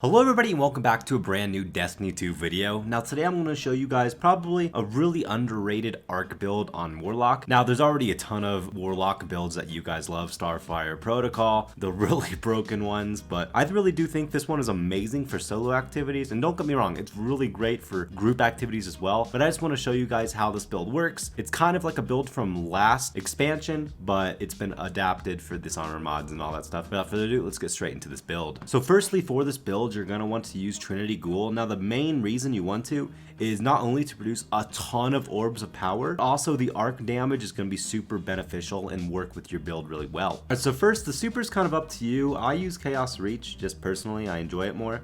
Hello everybody and welcome back to a brand new Destiny 2 video. Now today I'm going to show you guys probably a really underrated arc build on Warlock. Now there's already a ton of Warlock builds that you guys love, Starfire Protocol, the really broken ones, but I really do think this one is amazing for solo activities, and don't get me wrong, it's really great for group activities as well, but I just want to show you guys how this build works. It's kind of like a build from last expansion, but it's been adapted for Dishonor mods and all that stuff. Without further ado, let's get straight into this build. So firstly, for this build, you're going to want to use Trinity Ghoul. Now the main reason you want to is not only to produce a ton of orbs of power, but also the arc damage is going to be super beneficial and work with your build really well. All right, so first, the super is kind of up to you. I use Chaos Reach, just personally, I enjoy it more.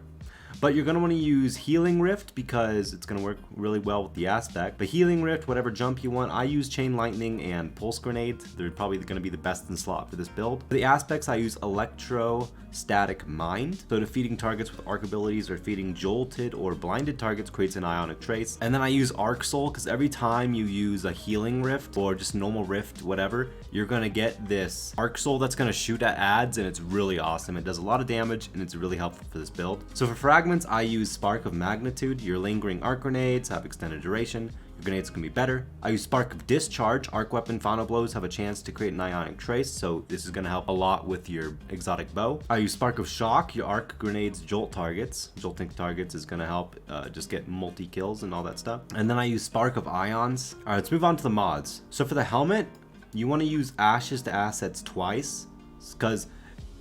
But you're going to want to use Healing Rift because it's going to work really well with the aspect. But Healing Rift, whatever jump you want, I use Chain Lightning and Pulse Grenades. They're probably going to be the best in slot for this build. For the aspects, I use Electrostatic Mind. So defeating targets with arc abilities or defeating jolted or blinded targets creates an ionic trace. And then I use Arc Soul because every time you use a Healing Rift or just normal Rift, whatever, you're going to get this Arc Soul that's going to shoot at adds, and it's really awesome. It does a lot of damage and it's really helpful for this build. So for Fragments, I use Spark of Magnitude. Your lingering arc grenades have extended duration. Your grenades can be better. I use Spark of Discharge. Arc weapon final blows have a chance to create an ionic trace, so this is going to help a lot with your exotic bow. I use Spark of Shock. Your arc grenades jolt targets. Jolting targets is going to help just get multi kills and all that stuff. And then I use Spark of Ions. All right, let's move on to the mods. So for the helmet, you want to use Ashes to Assets twice, because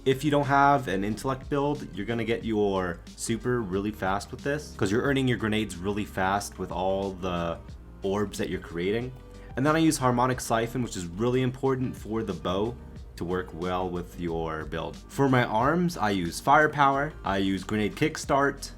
if you don't have an intellect build, you're going to get your super really fast with this, because you're earning your grenades really fast with all the orbs that you're creating. And then I use Harmonic Siphon, which is really important for the bow to work well with your build. For my arms, I use Firepower, I use Grenade Kickstart,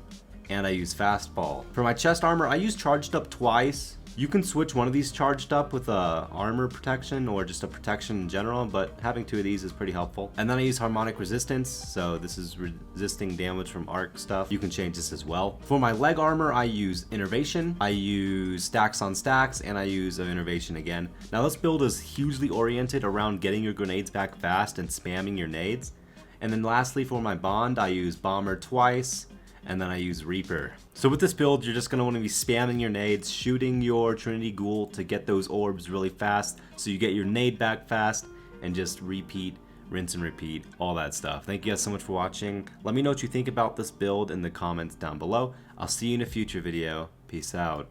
and I use Fastball. For my chest armor, I use Charged Up twice. You can switch one of these charged up with a armor protection or just a protection in general, but having two of these is pretty helpful. And then I use Harmonic Resistance, so this is resisting damage from arc stuff. You can change this as well. For my leg armor, I use Innervation, I use Stacks on Stacks, and I use Innervation again. Now this build is hugely oriented around getting your grenades back fast and spamming your nades. And then lastly, for my bond, I use Bomber twice, and then I use Reaper. So with this build, you're just going to want to be spamming your nades, shooting your Trinity Ghoul to get those orbs really fast, so you get your nade back fast, and just repeat, rinse and repeat, all that stuff. Thank you guys so much for watching. Let me know what you think about this build in the comments down below. I'll see you in a future video. Peace out.